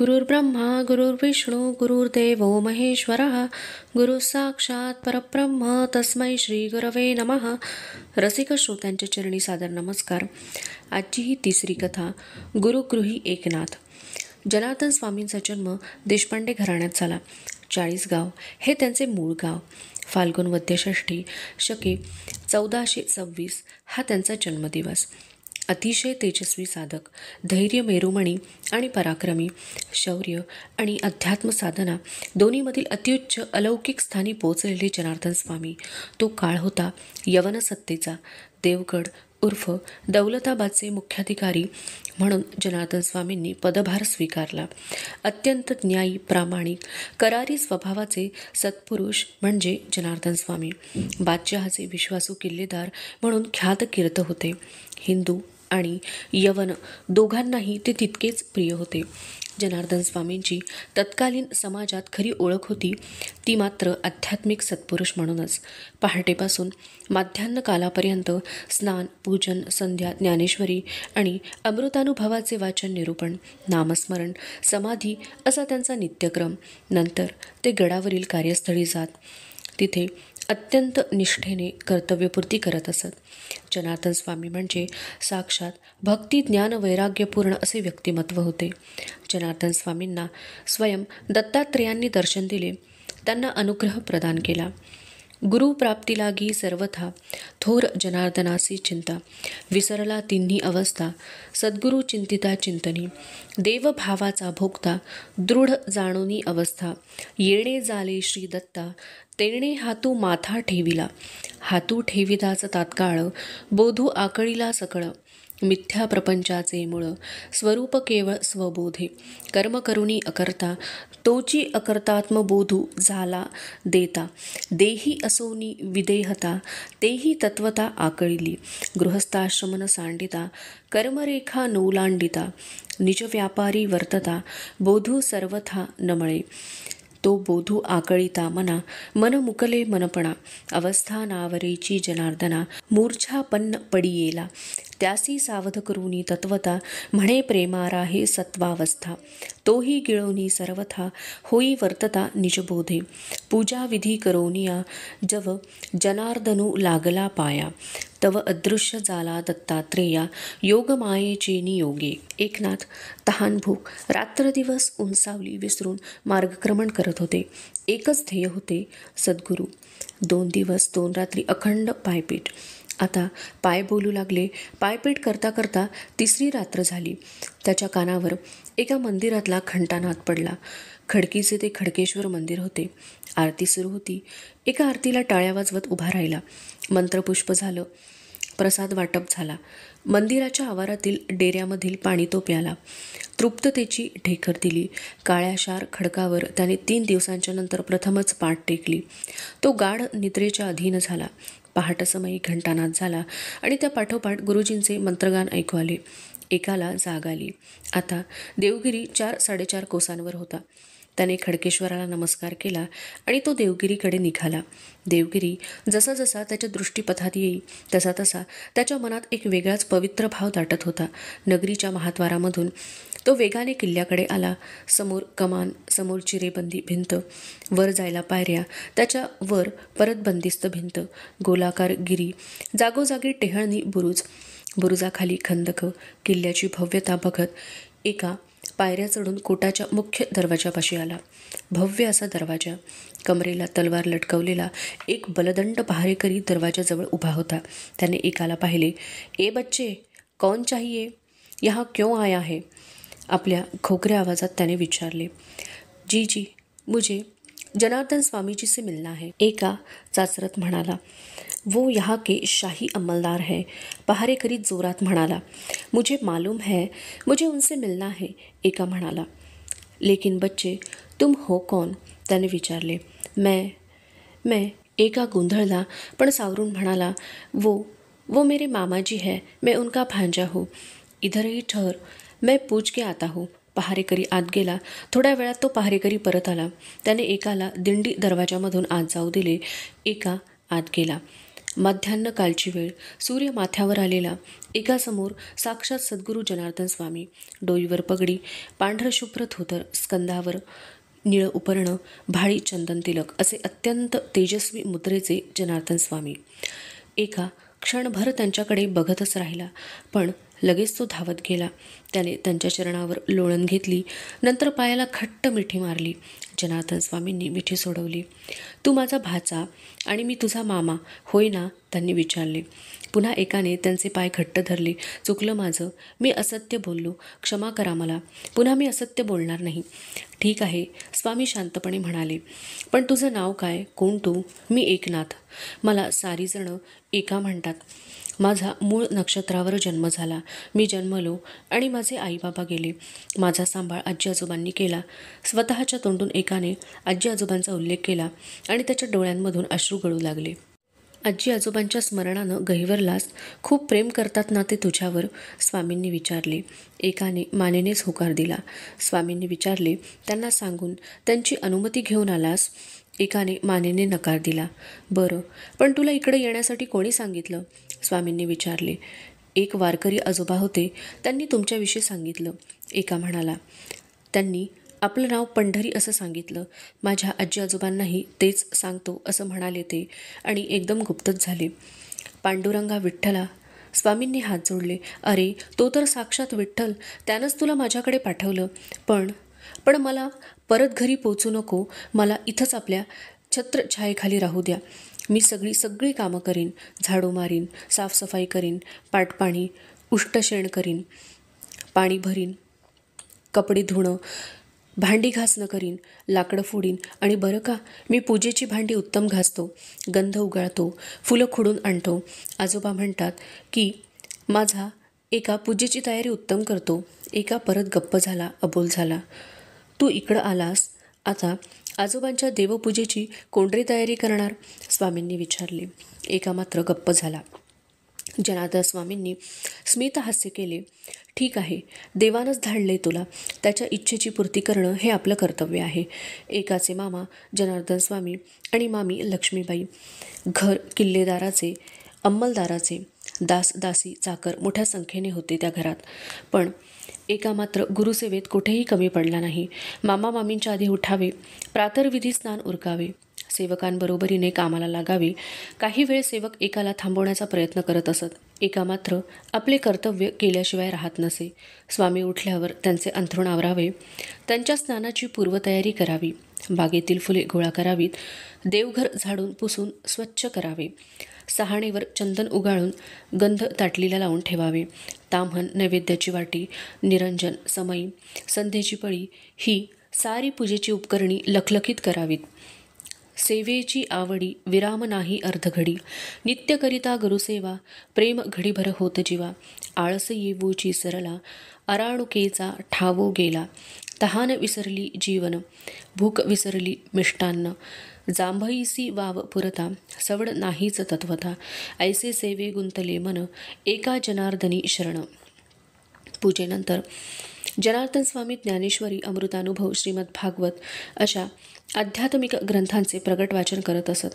गुरुर्ब्रह्मा गुरुर्विष्णू गुरुर्देवो महेश्वरः गुरु साक्षात परब्रह्म तस्मै श्री गुरवे नमः. रसिक श्रोत्यांच्या चरणी सादर नमस्कार. आजची ही तिसरी कथा गुरुगृही एकनाथ. जनार्दन स्वामींचा जन्म देशपांडे घराण्यात झाला. 40गाव हे त्यांचे मूळ गाव. फाल्गुन वद्य षष्ठी शके 1426 हा त्यांचा जन्मदिवस. अतिशय तेजस्वी साधक, धैर्य मेरुमणी आणि पराक्रमी, शौर्य आणि अध्यात्म साधना दोन्हीमधील अत्युच्च अलौकिक स्थानी पोचलेले जनार्दन स्वामी. तो काळ होता यवन सत्तेचा. देवगड उर्फ दौलताबादचे मुख्याधिकारी म्हणून जनार्दन स्वामींनी पदभार स्वीकारला. अत्यंत न्यायी, प्रामाणिक, करारी स्वभावाचे सत्पुरुष म्हणजे जनार्दन स्वामी. बादशहाचे विश्वासू किल्लेदार म्हणून ख्यात कीर्त होते. हिंदू आणि यवन दोघांनाही ते तितकेच प्रिय होते. जनार्दन स्वामींची तत्कालीन समाजात खरी ओळख होती ती मात्र आध्यात्मिक सत्पुरुष म्हणूनच. पहाटेपासून माध्यान्ह कालापर्यंत स्नान, पूजन, संध्या, ज्ञानेश्वरी आणि अमृतानुभवाचे वाचन, निरूपण, नामस्मरण, समाधी असा त्यांचा नित्यक्रम. नंतर ते गडावरील कार्यस्थळी जात तिथे अत्यंत निष्ठेने कर्तव्यपूर्ती करत असत. जनार्दन स्वामी म्हणजे साक्षात भक्ती, ज्ञान, वैराग्यपूर्ण असे व्यक्तिमत्व होते. जनार्दन स्वामींना स्वयं दत्तात्रेयांनी दर्शन दिले, त्यांना अनुग्रह प्रदान केला. गुरुप्राप्ती लागी सर्वथा थोर जनार्दनासी चिंता, विसरला तिन्ही अवस्था, सद्गुरु चिंतिता चिंतनी, देवभावाचा भोगता, दृढ जाणोनी अवस्था, येणे जाले श्री दत्ता, तेणे हातू माथा ठेविला, हातू ठेविदाच तात्काळ, बोधू आकळीला सकळ, मिथ्या प्रपंचाचे मूळ, स्वरूप केवळ स्वबोधे, कर्म करुणी अकर्ता, तोची अकर्तात्मबोधू झाला देता, देही असोनी विदेहता, तेही तत्वता आकळिली, गृहस्थाश्रमन सांडिता, कर्मरेखा नौलांडिता, निज व्यापारी वर्तता, बोधू सर्वथा नमळे, तो बोधू आकळिता मना, मन मुकले मनपणा, अवस्था नावरेची जनार्दना, मूर्छापन्न पडियेला, त्यासी सावध करुनी तत्वता, म्हणे प्रेमारा हे सत्वावस्था, तोही गिळोनी सर्वथा, होई वर्तता निजबोधे, पूजा विधी करोनिया, जव जनार्दनू लागला पाया, तव अदृश्य झाला दत्तात्रेया, योगमायेचे नियोगे. एकनाथ तहानभूक रात्रदिवस उंचावली विसरून मार्गक्रमण करत होते. एकच ध्येय होते, सद्गुरू. 2 दिवस 2 रात्री अखंड पायपीट. आता पाय बोलू लागले. पायपीट करता करता 3री रात्र झाली. त्याच्या कानावर एका मंदिरातला घंटानाद पडला. खडकीचे ते खडकेश्वर मंदिर होते. आरती सुरू होती. एका आरतीला टाळ्या वाजवत उभा राहिला. मंत्रपुष्प झालं. प्रसाद वाटप झाला. मंदिराच्या आवारातील डेऱ्यामधील पाणी तो प्याला. तृप्ततेची ढेकर दिली. काळ्याशार खडकावर त्याने 3 दिवसांच्या नंतर प्रथमच पाठ टेकली. तो गाढ निद्रेच्या अधीन झाला. पहाटसमयी घंटानाद झाला आणि त्या पाठोपाठ गुरुजींचे मंत्रगान ऐकू आले. एकाला जाग आली. आता देवगिरी 4-4.5 कोसांवर होता. त्याने खडकेश्वराला नमस्कार केला आणि तो देवगिरीकडे निघाला. देवगिरी जसा जसा त्याच्या दृष्टीपथात येई तसा तसा त्याच्या मनात एक वेगळाच पवित्र भाव दाटत होता. नगरीच्या महाद्वारामधून तो वेगाने किल्ल्याकडे आला. समोर कमान, समोर चिरेबंदी भिंत, वर जायला पायऱ्या, त्याच्या वर परत बंदिस्त भिंत, गोलाकार गिरी, जागोजागी टेहळणी बुरुज, बुरुजाखाली खंदक. किल्ल्याची भव्यता बघत एका पायऱ्या चढून कोटाच्या मुख्य दरवाजापाशी आला. भव्य असा दरवाजा. कमरेला तलवार लटकवलेला एक बलदंड पहारेकरी दरवाजाजवळ उभा होता. त्याने एकाला पाहिले. ए बच्चे, कौन चाहिए? यहाँ क्यों आया है? आपल्या खोकऱ्या आवाजात त्याने विचारले. जी जी, मुझे जनार्दन स्वामी जी से मिलना है, एका चाचरत म्हणाला. वो यहाँ के शाही अमलदार है, पहारेकरी जोरात म्हणाला. मुझे मालूम है, मुझे उनसे मिलना है, एका म्हणाला. लेकिन बच्चे, तुम हो कौन? त्याने विचारले. मैं एका गोंधळला पण सावरून म्हणाला. वो मेरे मामा जी है, मैं उनका भांजा हूँ. इधर ही ठहर, मैं पूछ के आता हूँ. पहारेकरी आत गेला. थोड्या वेळात तो पहारेकरी परत आला. त्याने एकाला दिंडी दरवाजामधून आत जाऊ दिले. एका आत गेला. मध्यान्ह कालची वेळ. सूर्य माथ्यावर आलेला. एकासमोर साक्षात सद्गुरू जनार्दन स्वामी. डोईवर पगडी, पांढरशुभ्र धोतर, स्कंधावर निळ उपरणं, भाळी चंदन तिलक असे अत्यंत तेजस्वी मुद्रेचे जनार्दन स्वामी. एका क्षणभर त्यांच्याकडे बघतच राहिला, पण लगेच तो धावत गेला. त्याने त्यांच्या चरणावर लोळण घेतली, नंतर पायाला खट्ट मिठी मारली. जनार्दन स्वामींनी मिठी सोडवली. तू माझा भाचा आणि मी तुझा मामा होय ना, त्यांनी विचारले. पुन्हा एकाने त्यांचे पाय घट्ट धरले. चुकलं माझं, मी असत्य बोललो, क्षमा करा मला. पुन्हा मी असत्य बोलणार नाही. ठीक आहे, स्वामी शांतपणे म्हणाले. पण तुझं नाव काय, कोण तू? मी एकनाथ. मला सारी जणं एका म्हणतात. माझा मूळ नक्षत्रावर जन्म झाला. मी जन्मलो आणि माझे आईबाबा गेले. माझा सांभाळ आजी आजोबांनी केला. स्वतःच्या तोंडून एकाने आजी आजोबांचा उल्लेख केला आणि त्याच्या डोळ्यांमधून अश्रू गळू लागले. आजी आजोबांच्या स्मरणानं गहिवरलास. खूप प्रेम करतात ना ते तुझ्यावर, स्वामींनी विचारले. एकाने मानेनेच होकार दिला. स्वामींनी विचारले, त्यांना सांगून त्यांची अनुमती घेऊन आलास? एकाने मानेने नकार दिला. बरं, पण तुला इकडे येण्यासाठी कोणी सांगितलं? स्वामींनी विचारले. एक वारकरी आजोबा होते, त्यांनी तुमच्याविषयी सांगितलं. एका म्हणाला. त्यांनी आपलं नाव पंढरी असं सांगितलं. माझ्या आजी आजोबांनाही तेच सांगतो असं म्हणाले ते आणि एकदम गुप्तच झाले. पांडुरंगा विठ्ठला, स्वामींनी हात जोडले. अरे, तो तर साक्षात विठ्ठल, त्यानंच तुला माझ्याकडे पाठवलं. पण मला परत घरी पोचू नको. मला इथंच आपल्या छत्रछायेखाली राहू द्या. मी सगळी कामं करीन. झाडू मारीन, साफसफाई करीन, पाटपाणी, उष्टशेण करीन, पाणी भरीन, कपडे धुणं, भांडी घासणं करीन, लाकडं फोडीन आणि बरं का, मी पूजेची भांडी उत्तम घासतो, गंध उगाळतो, फुलं खुडून आणतो. आजोबा म्हणतात की माझा एका पूजेची तयारी उत्तम करतो. एका परत गप्प झाला, अबोल झाला. तू इकडं आलास, आता आजोबांच्या देवपूजेची कोणतरी तयारी करणार? स्वामींनी विचारले. एका मात्र गप्प झाला. जनार्दन स्वामींनी स्मितहास्य केले. ठीक आहे, देवानंच धाडले तुला. त्याच्या इच्छेची पूर्ती करणं हे आपलं कर्तव्य आहे. एकाचे मामा जनार्दन स्वामी आणि मामी लक्ष्मीबाई. घर किल्लेदाराचे, अंमलदाराचे, दास दासी चाकर मोठ्या संख्येने होते त्या घरात. पण एका मात्र गुरुसेवेत कुठेही कमी पडला नाही. मामा मामींच्या आधी उठावे, प्रातर्विधी स्नान उरकावे, सेवकांबरोबरीने कामाला लागावे. काही वेळ सेवक एकाला थांबवण्याचा प्रयत्न करत असत. एका मात्र आपले कर्तव्य केल्याशिवाय राहत नसे. स्वामी उठल्यावर त्यांचे अंथरूण आवरावे, त्यांच्या स्नानाची पूर्वतयारी करावी, बागेतील फुले गोळा करावीत, देवघर झाडून पुसून स्वच्छ करावे, सहाणेवर चंदन उगाळून गंध ताटलीला लावून ठेवावे, ताम्हण, नैवेद्याची वाटी, निरंजन, समई, संध्येची पळी ही सारी पूजेची उपकरणी लखलखीत करावीत. सेवेची आवडी विराम नाही अर्धघडी, नित्य करिता गुरुसेवा, प्रेम घडीभर होत जीवा. आळस येवूची सरला, अराणुकेचा ठावो गेला. तहान विसरली जीवन, भूक विसरली मिष्टान्न. जांभईसी वाव पुरता, सवड नाहीच तत्वता. ऐसे सेवे गुंतले मन, एका जनार्दनी शरण. पूजेनंतर जनार्दन स्वामी ज्ञानेश्वरी, अमृतानुभव, श्रीमद भागवत अशा आध्यात्मिक ग्रंथांचे प्रगट वाचन करत असत.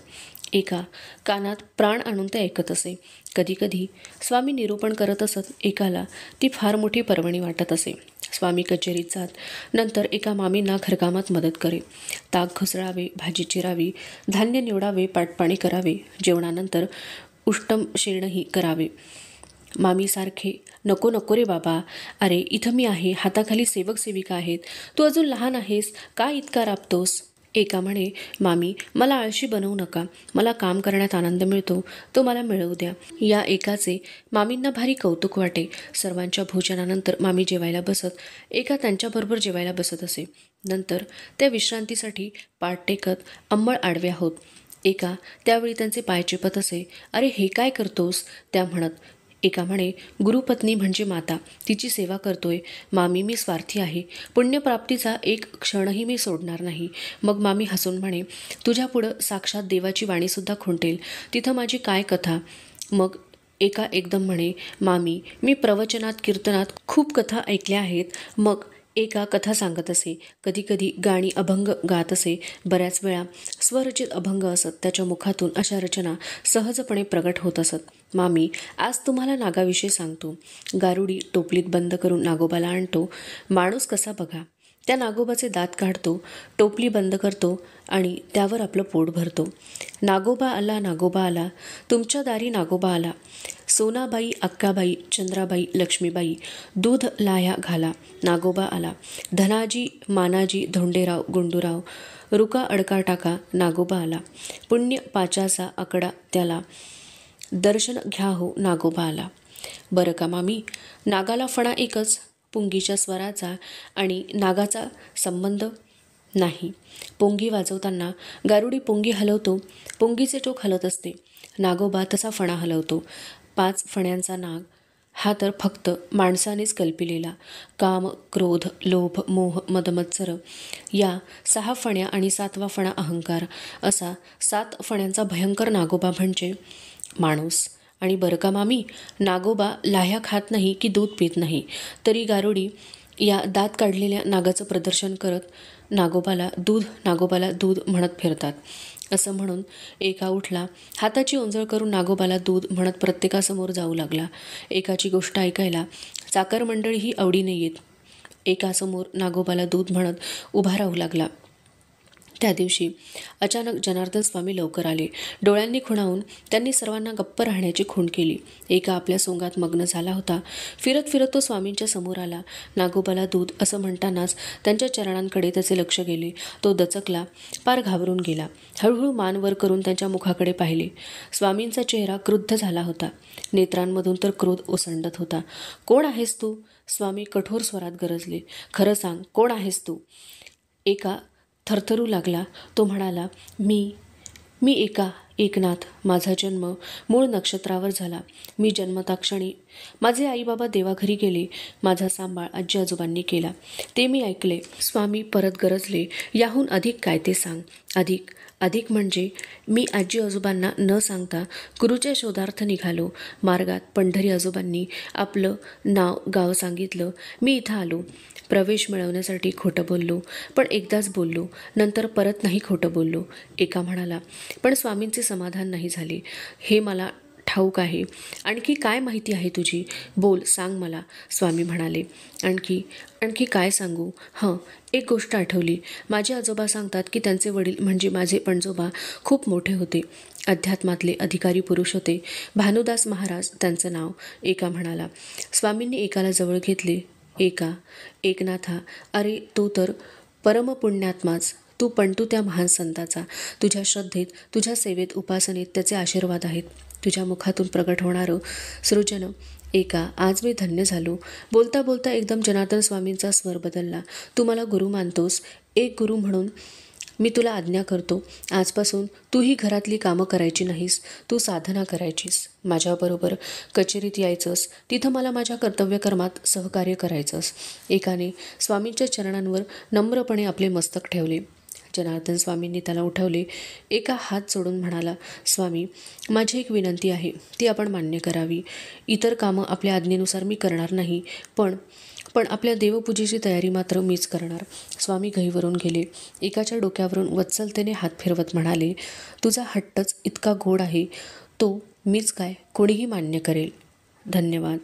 एका कानात प्राण आणून ते ऐकत असे. कधीकधी स्वामी निरूपण करत असत. एकाला ती फार मोठी पर्वणी वाटत असे. स्वामी कचेरीत जात. नंतर एका मामींना घरकामात मदत करे. ताक घुसळावे, भाजी चिरावी, धान्य निवडावे, पाटपाणी करावे. जेवणानंतर उष्टम शेणही करावे. मामी सारखे, नको नको रे बाबा, अरे इथं मी आहे, हाताखाली सेवक सेविका आहेत, तू अजून लहान आहेस, का इतका राबतोस? एका म्हणे, मामी मला आळशी बनवू नका, मला काम करण्यात आनंद मिळतो, तो मला मिळवू द्या. या एकाचे मामींना भारी कौतुक वाटे. सर्वांच्या भोजनानंतर मामी जेवायला बसत. एका त्यांच्याबरोबर जेवायला बसत असे. नंतर त्या विश्रांतीसाठी पाठ टेकत अंमळ आडव्या होत. एका त्यावेळी त्यांचे पाय चिपत असे. अरे हे काय करतोस? त्या म्हणत. एका म्हणे, गुरुपत्नी म्हणजे माता, तिची सेवा करतोय. मामी मी स्वार्थी आहे, पुण्यप्राप्तीचा एक क्षणही मी सोडणार नाही. मग मामी हसून म्हणे, तुझ्यापुढं साक्षात देवाची वाणीसुद्धा खुंटेल, तिथं माझी काय कथा? मग एका एकदम म्हणे, मामी मी प्रवचनात कीर्तनात खूप कथा ऐकल्या आहेत. मग एका कथा सांगत असे, कधीकधी गाणी अभंग गात असे. बऱ्याच वेळा स्वरचित अभंग असत. त्याच्या मुखातून अशा रचना सहजपणे प्रगट होत असत. मामी, आज तुम्हाला नागाविषयी सांगतो. गारुडी टोपलीत बंद करून नागोबाला आणतो. माणूस कसा बघा. त्या नागोबाचे दात काढतो, टोपली बंद करतो आणि त्यावर आपलं पोट भरतो. नागोबा आला, नागोबा आला, तुमच्या दारी नागोबा आला. सोनाबाई, अक्काबाई, चंद्राबाई, लक्ष्मीबाई, दूध लाह्या घाला, नागोबा आला. धनाजी, मानाजी, धोंडेराव, गुंडूराव, रुका अडका टाका, नागोबा आला. पुण्य पाचाचा आकडा त्याला, दर्शन घ्या हो, नागोबा आला. बरं का मामी, नागाला फणा एकच, पुंगीच्या स्वराचा आणि नागाचा संबंध नाही. पुंगी वाजवताना गारुडी पुंगी हलवतो, पुंगीचे टोक हलत असते. नागोबा तसा फणा हलवतो. 5 फण्यांचा नाग हा तर फक्त माणसानेच कल्पिलेला. काम, क्रोध, लोभ, मोह, मदमत्सर या 6 फण्या आणि 7वा फणा अहंकार, असा 7 फण्यांचा भयंकर नागोबा म्हणजे माणूस. आणि बरं का मामी, नागोबा लाह्या खात नाही की दूध पित नाही, तरी गारुडी या दात काढलेल्या नागाचं प्रदर्शन करत नागोबाला दूध म्हणत फिरतात. असं म्हणून एका उठला, हाताची ओंजळ करून नागोबाला दूध म्हणत प्रत्येकासमोर जाऊ लागला. एकाची गोष्ट ऐकायला चाकर मंडळीही आवडीने येत. एकासमोर नागोबाला दूध म्हणत उभा राहू लागला. त्या दिवशी अचानक जनार्दन स्वामी लवकर आले. डोळ्यांनी खुणावून त्यांनी सर्वांना गप्प राहण्याची खूण केली. एका आपल्या सोंगात मग्न झाला होता. फिरत फिरत तो स्वामींच्या समोर आला. नागोबाला दूध असं म्हणतानाच त्यांच्या चरणांकडे त्याचे लक्ष गेले. तो दचकला, पार घाबरून गेला. हळूहळू मान वर करून त्यांच्या मुखाकडे पाहिले. स्वामींचा चेहरा क्रुद्ध झाला होता. नेत्रांमधून तर क्रोध ओसंडत होता. कोण आहेस तू? स्वामी कठोर स्वरात गरजले. खरं सांग, कोण आहेस तू? एका थरथरू लागला. तो म्हणाला, मी एकनाथ. माझा जन्म मूळ नक्षत्रावर झाला. मी जन्मताक्षणी माझे आईबाबा देवाघरी गेले. माझा सांभाळ आजी आजोबांनी केला. ते मी ऐकले. स्वामी परत गरजले, याहून अधिक काय ते सांग. अधिक म्हणजे मी आजी आजोबांना न सांगता गुरुच्या शोधार्थ निघालो. मार्गात पंढरी आजोबांनी आपलं नाव गाव सांगितलं. मी इथं आलो. प्रवेश मिळवण्यासाठी खोटं बोललो, पण एकदाच बोललो, नंतर परत नाही खोटं बोललो. एका म्हणाला, पण स्वामींचे समाधान नाही झाले. हे मला ठाऊक आहे. आणखी काय माहिती आहे तुझी? बोल, सांग मला. स्वामी म्हणाले, आणखी काय सांगू? एक गोष्ट आठवली. माझे आजोबा सांगतात की त्यांचे वडील म्हणजे माझे पणजोबा खूप मोठे होते. अध्यात्मातले अधिकारी पुरुष होते. भानुदास महाराज त्यांचं नाव. एका म्हणाला. स्वामींनी एकाला जवळ घेतले. एकनाथा, अरे तो तर परमपुण्यात्माच. तू त्या महान संताचा. तुझ्या श्रद्धेत, तुझ्या सेवेत, उपासनेत त्याचे आशीर्वाद आहेत. तुझ्या मुखातून प्रगट होणारं सृजन. आज मी धन्य झालो. बोलता बोलता एकदम जनार्दन स्वामींचा स्वर बदलला. तू मला गुरु मानतोस. एक गुरु म्हणून मी तुला आज्ञा करतो, आजपासून तूही घरातली कामं करायची नाहीस. तू साधना करायचीस. माझ्याबरोबर कचेरीत यायचंस. तिथं मला माझ्या कर्तव्यकर्मात सहकार्य करायचंस. एकाने स्वामींच्या चरणांवर नम्रपणे आपले मस्तक ठेवले. जनार्दन स्वामींनी त्याला उठवले. एका हात जोडून म्हणाला, स्वामी, माझी एक विनंती आहे. ती आपण मान्य करावी. इतर कामं आपल्या आज्ञेनुसार मी करणार नाही, पण आपल्या देवपूजेची तयारी मात्र मीच करणार. स्वामी घईवरून गेले. एकाच्या डोक्यावरून वत्सलतेने हात फिरवत म्हणाले, तुझा हट्टच इतका गोड आहे, तो मीच काय कोणीही मान्य करेल. धन्यवाद.